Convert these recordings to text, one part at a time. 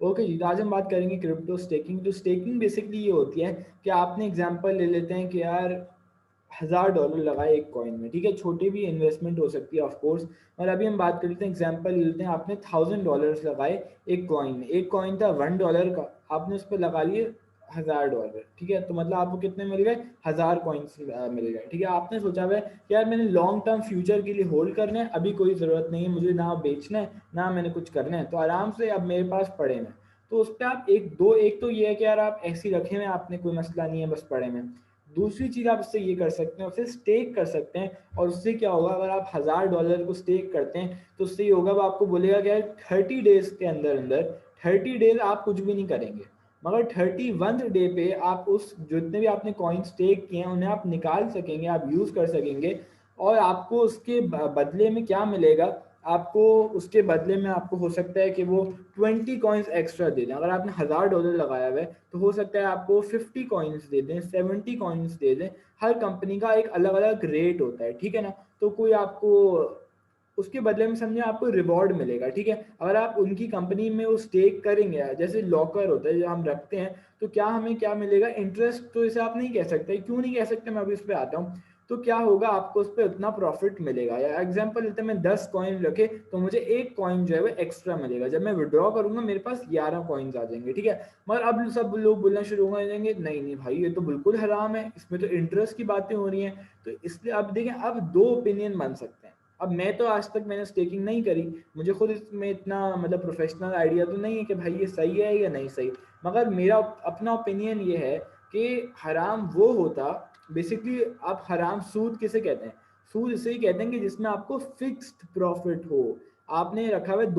Okay जी, तो आज हम बात करेंगे क्रिप्टो स्टेकिंग। तो स्टेकिंग बेसिकली ये होती है कि आपने एग्जांपल ले लेते हैं कि यार $1000 लगाए एक कॉइन में, ठीक है। छोटी भी इन्वेस्टमेंट हो सकती है ऑफ कोर्स। और अभी हम बात कर लेते हैं, एग्जांपल ले लेते हैं, आपने $1000 लगाए एक कॉइन में। एक कॉइन था $1 का, आपने उस पर लगा लिए $1000, ठीक है। तो मतलब आपको कितने मिल गए? 1000 कॉइन्स मिल गए, ठीक है। आपने सोचा हुआ है कि यार मैंने लॉन्ग टर्म फ्यूचर के लिए होल्ड करना है, अभी कोई ज़रूरत नहीं है मुझे ना बेचना है ना मैंने कुछ करना है, तो आराम से अब मेरे पास पड़े हैं। तो उस पर आप एक तो ये है कि यार आप ऐसे ही रखे हुए हैं, आपने कोई मसला नहीं है, बस पड़े में। दूसरी चीज़ आप उससे ये कर सकते हैं, उसे स्टेक कर सकते हैं। और उससे क्या होगा, अगर आप $1000 को स्टेक करते हैं तो उससे ये होगा, वो आपको बोलेगा कि यार 30 डेज के अंदर अंदर 30 डेज आप कुछ भी नहीं करेंगे, मगर 31 डे पे आप उस जितने भी आपने कॉइन स्टेक किए हैं उन्हें आप निकाल सकेंगे, आप यूज़ कर सकेंगे। और आपको उसके बदले में क्या मिलेगा, आपको उसके बदले में आपको हो सकता है कि वो 20 कॉइन्स एक्स्ट्रा दे दें। अगर आपने $1000 लगाया हुआ है तो हो सकता है आपको 50 कॉइन्स दे दें, 70 कॉइन्स दे दें। हर कंपनी का एक अलग अलग रेट होता है, ठीक है ना। तो कोई आपको उसके बदले में समझे आपको रिवॉर्ड मिलेगा, ठीक है। अगर आप उनकी कंपनी में वो स्टेक करेंगे, जैसे लॉकर होता है जो हम रखते हैं, तो क्या हमें क्या मिलेगा, इंटरेस्ट तो इसे आप नहीं कह सकते। क्यों नहीं कह सकते, मैं अभी उस पर आता हूँ। तो क्या होगा, आपको उस पर उतना प्रॉफिट मिलेगा। या एग्जांपल लेते हैं, मैं 10 कॉइन रखे तो मुझे एक कॉइन जो है वो एक्स्ट्रा मिलेगा। जब मैं विड्रॉ करूंगा मेरे पास 11 कॉइन्स आ जाएंगे, ठीक है। मगर अब सब लोग बोलना शुरू हो जाएंगे, नहीं नहीं भाई ये तो बिल्कुल हराम है, इसमें तो इंटरेस्ट की बातें हो रही हैं। तो इसलिए अब देखें, अब दो ओपिनियन बन सकते हैं। अब मैं तो आज तक मैंने स्टेकिंग नहीं करी, मुझे खुद इसमें इतना मतलब प्रोफेशनल आइडिया तो नहीं है कि भाई ये सही है या नहीं सही। मगर मेरा अपना ओपिनियन ये है कि हराम वो होता, बेसिकली आप हराम सूद किसे कहते हैं, सूद इसे ही कहते हैं कि जिसमें आपको फिक्स्ड प्रॉफिट हो। आपने रखा हुआ है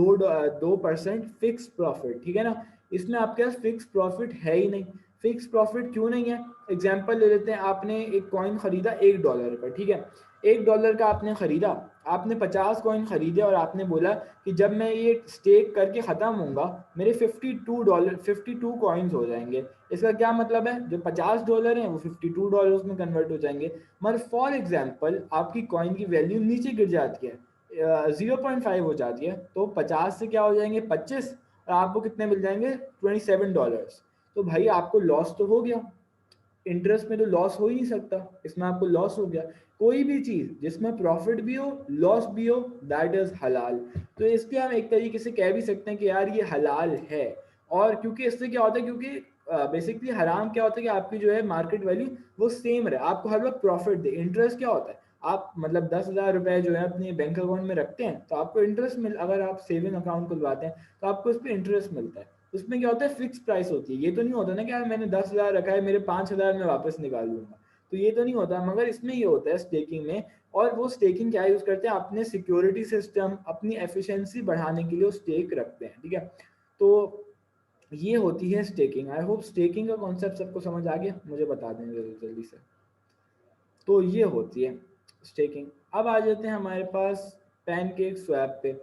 2% फिक्स प्रॉफिट, ठीक है ना। इसमें आपके पास फिक्स प्रॉफिट है ही नहीं। फिक्स प्रॉफिट क्यों नहीं है, एग्जाम्पल ले लेते हैं, आपने एक कॉइन खरीदा $1 का, ठीक है। $1 का आपने खरीदा, आपने 50 कॉइन खरीदे और आपने बोला कि जब मैं ये स्टेक करके ख़त्म होऊंगा मेरे $52 52 कॉइन्स हो जाएंगे। इसका क्या मतलब है, जो $50 हैं वो $52 में कन्वर्ट हो जाएंगे। मगर फॉर एग्जाम्पल आपकी कॉइन की वैल्यू नीचे गिर जाती है, 0.5 हो जाती है, तो 50 से क्या हो जाएंगे 25, और आपको कितने मिल जाएंगे $27। तो भाई आपको लॉस तो हो गया, इंटरेस्ट में तो लॉस हो ही नहीं सकता, इसमें आपको लॉस हो गया। कोई भी चीज जिसमें प्रॉफिट भी हो लॉस भी हो, दैट इज हलाल। तो इसलिए हम एक तरीके से कह भी सकते हैं कि यार ये हलाल है। और क्योंकि इससे क्या होता है, क्योंकि बेसिकली हराम क्या होता है कि आपकी जो है मार्केट वैल्यू वो सेम रहे, आपको हर वक्त प्रॉफिट दे। इंटरेस्ट क्या होता है, आप मतलब $10,000 जो है अपने बैंक अकाउंट में रखते हैं तो आपको इंटरेस्ट मिल, अगर आप सेविंग अकाउंट खुलवाते हैं तो आपको उस पर इंटरेस्ट मिलता है। उसमें क्या होता है, फिक्स प्राइस होती है। ये तो नहीं होता ना कि यार मैंने 10,000 रखा है मेरे 5,000 में वापस निकाल लूंगा, तो ये तो नहीं होता। मगर इसमें ये होता है स्टेकिंग में। और वो स्टेकिंग क्या यूज करते हैं, अपने सिक्योरिटी सिस्टम अपनी एफिशिएंसी बढ़ाने के लिए स्टेक रखते हैं, ठीक है। तो ये होती है स्टेकिंग। आई होप स्टेकिंग का कॉन्सेप्ट सबको समझ आ गया, मुझे बता दें जल्दी जल्दी से। तो ये होती है स्टेकिंग। अब आ जाते हैं हमारे पास पैनकेक स्वैप पे।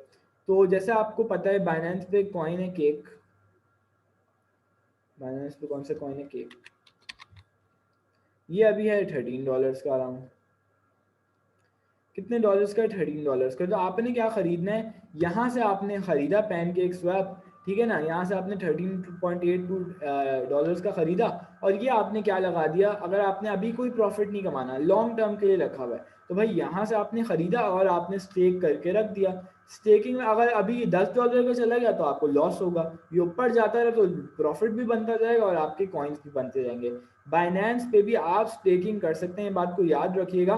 तो जैसे आपको पता है बाइनेंस पे कॉइन है केक, बाइनेंस पे कौन सा कॉइन है केक, ये अभी है $13 का अराउंड। कितने डॉलर्स का? $13 का। तो आपने क्या खरीदना है, यहाँ से आपने खरीदा पैनकेक स्वैप, ठीक है ना। यहाँ से आपने $13.82 का खरीदा, और ये आपने क्या लगा दिया, अगर आपने अभी कोई प्रॉफिट नहीं कमाना, लॉन्ग टर्म के लिए रखा हुआ है, तो भाई यहाँ से आपने खरीदा और आपने स्टेक करके रख दिया। स्टेकिंग में अगर अभी ये $10 का चला गया तो आपको लॉस होगा, ये ऊपर जाता रहा तो प्रॉफिट भी बनता जाएगा और आपके कॉइन्स भी बनते जाएंगे। बाइनेंस पे भी आप स्टेकिंग कर सकते हैं, ये बात को याद रखिएगा।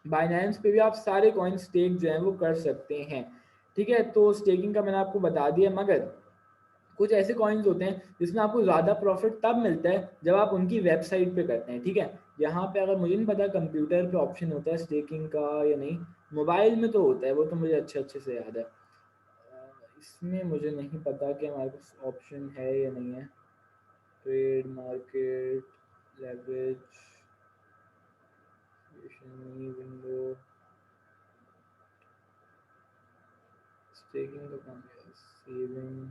बाइनेंस पे भी आप सारे कॉइन स्टेक जो है वो कर सकते हैं, ठीक है। तो स्टेकिंग का मैंने आपको बता दिया। मगर कुछ ऐसे कॉइन्स होते हैं जिसमें आपको ज़्यादा प्रॉफिट तब मिलता है जब आप उनकी वेबसाइट पे करते हैं, ठीक है। यहाँ पे अगर मुझे नहीं पता कंप्यूटर पे ऑप्शन होता है स्टेकिंग का या नहीं, मोबाइल में तो होता है, वो तो मुझे अच्छे अच्छे से याद है। इसमें मुझे नहीं पता कि हमारे पास ऑप्शन है या नहीं है। Trade market leverage window, staking का काम है सेविंग।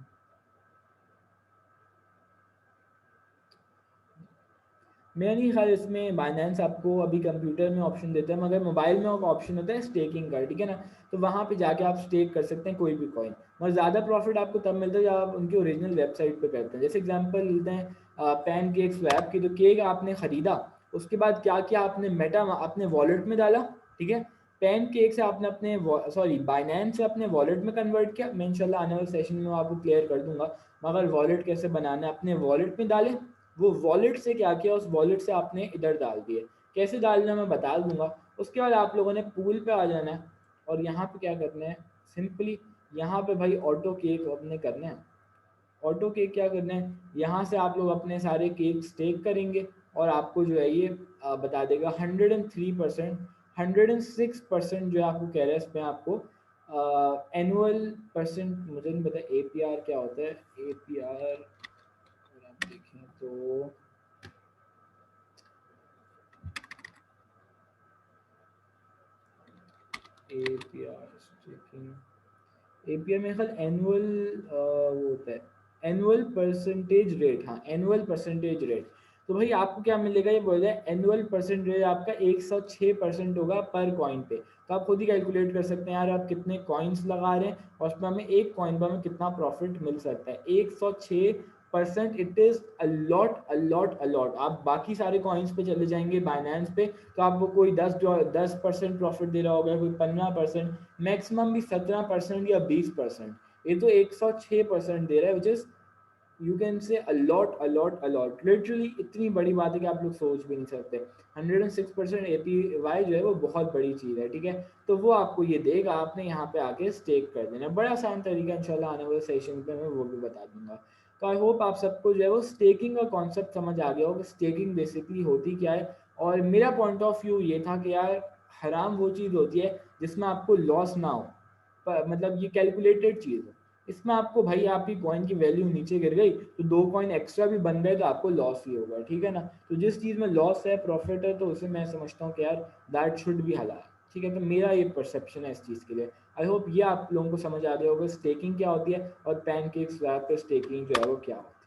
मेरा नहीं ख्याल इसमें बाइनेंस आपको अभी कंप्यूटर में ऑप्शन देता है, मगर मोबाइल में एक ऑप्शन होता है स्टेकिंग का, ठीक है ना। तो वहाँ पे जाके आप स्टेक कर सकते हैं कोई भी कॉइन, और ज़्यादा प्रॉफिट आपको तब मिलता है जब आप उनकी ओरिजिनल वेबसाइट पे करते हैं। जैसे एग्जांपल लेते हैं पैन केक स्वैप की, तो केक आपने ख़रीदा, उसके बाद क्या किया आपने, मेटा अपने वॉलेट में डाला, ठीक है। पैन केक से आपने अपने सॉरी बाइनेंस से अपने वॉलेट में कन्वर्ट किया, मैं इंशाल्लाह आने वाले सेशन में आपको क्लियर कर दूंगा। मगर वॉलेट कैसे बनाना है, अपने वॉलेट में डाले, वो वॉलेट से क्या किया, उस वॉलेट से आपने इधर डाल दिए, कैसे डालना मैं बता दूंगा। उसके बाद आप लोगों ने पूल पे आ जाना है, और यहाँ पे क्या करना है, सिंपली यहाँ पे भाई ऑटो केक अपने करना है। ऑटो केक क्या करना है, यहाँ से आप लोग अपने सारे केक स्टेक करेंगे, और आपको जो है ये बता देगा 103%, 106% जो आपको कह रहा है इसमें आपको एनुअल परसेंट, मुझे नहीं पता ए पी आर क्या होता है। ए पी आर अगर आप देखें तो A P R staking, API में ख्याल एनुअल वो होता है, एनुअल परसेंटेज रेट, हाँ एनुअल परसेंटेज रेट। तो भाई आपको क्या मिलेगा, ये बोल रहा है एनुअल परसेंटेज आपका 106% होगा पर कॉइन पे। तो आप खुद ही कैलकुलेट कर सकते हैं यार आप कितने कॉइन्स लगा रहे हैं, और उसमें हमें एक कॉइन पर हमें कितना प्रॉफिट मिल सकता है। 106%, it is a lot a lot a lot. आप बाकी सारे कॉइन्स पे चले जाएंगे बाइनेंस पे, तो आपको कोई 10% प्रॉफिट दे रहा होगा, कोई 15%, मैक्सिमम भी 17% या 20%। ये तो 106% दे रहा है, which is you can say a lot a lot a lot, literally इतनी बड़ी बात है कि आप लोग सोच भी नहीं सकते। 106% APY जो है वो बहुत बड़ी चीज़ है, ठीक है। तो वो आपको ये देगा, आपने यहाँ पे आके स्टेक कर देना, बड़ा आसान तरीका, इंशाल्लाह आने वाले सेशन पे मैं वो भी बता दूंगा। तो आई होप आप सबको जो है वो स्टेकिंग का कॉन्सेप्ट समझ आ गया होगा, स्टेकिंग बेसिकली होती क्या है। और मेरा पॉइंट ऑफ व्यू ये था कि यार हराम वो चीज़ होती है जिसमें आपको लॉस ना हो, मतलब ये कैलकुलेटेड चीज़ है। इसमें आपको भाई आपकी कॉइन की वैल्यू नीचे गिर गई तो 2 कॉइन एक्स्ट्रा भी बन गए तो आपको लॉस ही होगा, ठीक है ना। तो जिस चीज़ में लॉस है प्रॉफिट है, तो उसे मैं समझता हूँ कि यार दैट शुड बी हलाल, ठीक है। तो मेरा ये परसेप्शन है इस चीज़ के लिए। आई होप ये आप लोगों को समझ आ गया होगा स्टेकिंग क्या होती है, और पैनकेक स्वैप पे स्टेकिंग जो है वो क्या होता है।